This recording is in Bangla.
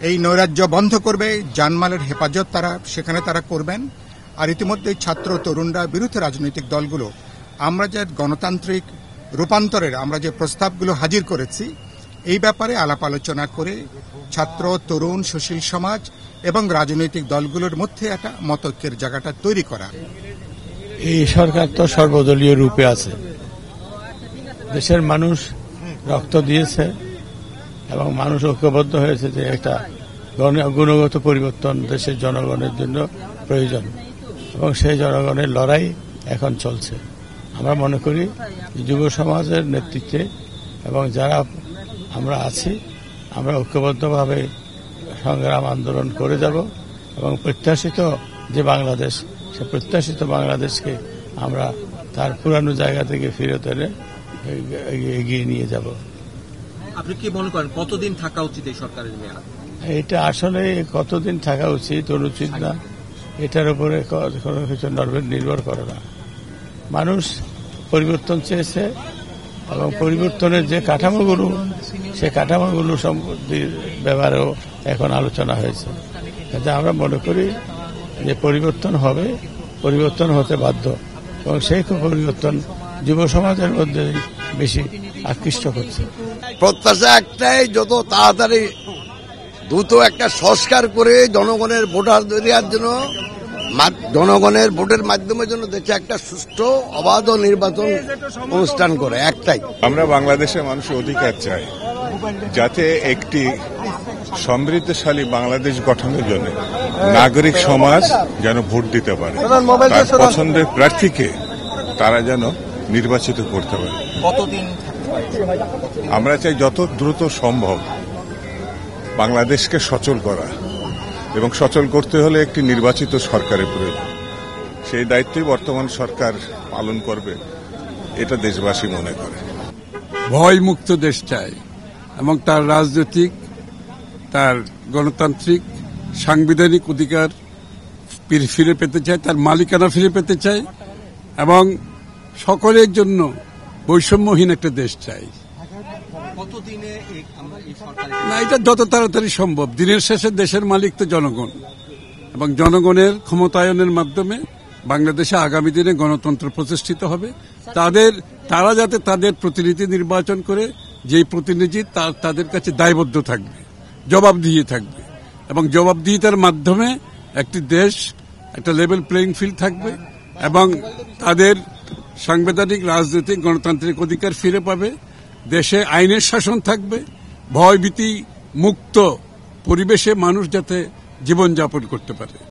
এই নৈরাজ্য বন্ধ করবে, জানমালের হেফাজত সেখানে তারা করবেন। আর ইতিমধ্যে ছাত্র তরুণরা বিরোধী রাজনৈতিক দলগুলো আমরা যে গণতান্ত্রিক রূপান্তরের আমরা যে প্রস্তাবগুলো হাজির করেছি এই ব্যাপারে আলাপ আলোচনা করে ছাত্র তরুণ সুশীল সমাজ এবং রাজনৈতিক দলগুলোর মধ্যে একটা মতৈক্যের জায়গাটা তৈরি করা। এই সরকার তো সর্বদলীয় রূপে আছে, দেশের মানুষ রক্ত দিয়েছে এবং মানুষ ঐক্যবদ্ধ হয়েছে যে একটা গুণগত পরিবর্তন দেশের জনগণের জন্য প্রয়োজন এবং সেই জনগণের লড়াই এখন চলছে। আমরা মনে করি যুব সমাজের নেতৃত্বে এবং যারা আমরা আছি আমরা ঐক্যবদ্ধভাবে সংগ্রাম আন্দোলন করে যাব এবং প্রত্যাশিত যে বাংলাদেশ সে প্রত্যাশিত বাংলাদেশকে আমরা তার পুরানো জায়গা থেকে ফিরত এনে এগিয়ে নিয়ে যাব। আপনি কি মনে করেন কতদিন থাকা উচিত এই সরকারের মেয়াদ? এটা আসলে কতদিন থাকা উচিত অনুচিত না, এটার উপরে কোনো কিছু নির্ভর করে না। মানুষ পরিবর্তন চেয়েছে এবং পরিবর্তনের যে কাঠামোগুলো সে কাঠামোগুলো সম্পত্তির ব্যাপারেও এখন আলোচনা হয়েছে। কিন্তু আমরা মনে করি যে পরিবর্তন হবে, পরিবর্তন হতে বাধ্য এবং সেই পরিবর্তন যুব সমাজের মধ্যে বেশি আকৃষ্ট করছে। প্রত্যাশা একটাই, যত তাড়াতাড়ি দ্রুত একটা সংস্কার করে জনগণের ভোটার দেওয়ার জন্য, জনগণের ভোটের মাধ্যমের জন্য দেশে একটা সুষ্ঠু অবাধ নির্বাচন অনুষ্ঠান করে। একটাই আমরা বাংলাদেশের মানুষের অধিকার চাই যাতে একটি সমৃদ্ধশালী বাংলাদেশ গঠনের জন্য নাগরিক সমাজ যেন ভোট দিতে পারে, তার পছন্দের প্রার্থীকে তারা যেন নির্বাচিত করতে পারে। কতদিন আমরা চাই যত দ্রুত সম্ভব বাংলাদেশকে সচল করা এবং সচল করতে হলে একটি নির্বাচিত সরকারের প্রয়োজন। সেই দায়িত্বই বর্তমান সরকার পালন করবে এটা দেশবাসী মনে করে। ভয়মুক্ত দেশ চাই এবং তার রাজনৈতিক, তার গণতান্ত্রিক, সাংবিধানিক অধিকার ফিরে পেতে চায়, তার মালিকানা ফিরে পেতে চায় এবং সকলের জন্য বৈষম্যহীন একটা দেশ চাই। না, এটা যত তাড়াতাড়ি সম্ভব। দিনের শেষে দেশের মালিক তো জনগণ এবং জনগণের ক্ষমতায়নের মাধ্যমে বাংলাদেশে আগামী দিনে গণতন্ত্র প্রতিষ্ঠিত হবে। তারা যাতে তাদের প্রতিনিধি নির্বাচন করে, যেই প্রতিনিধি তাদের কাছে দায়বদ্ধ থাকবে, জবাবদিহি থাকবে এবং জবাবদিহিতার মাধ্যমে একটি দেশ একটা লেভেল প্লেইং ফিল্ড থাকবে এবং তাদের সাংবিধানিক, রাজনৈতিক, গণতান্ত্রিক অধিকার ফিরে পাবে। দেশে আইনের শাসন থাকবে, ভয়ভীতি মুক্ত পরিবেশে মানুষ যাতে জীবনযাপন করতে পারে।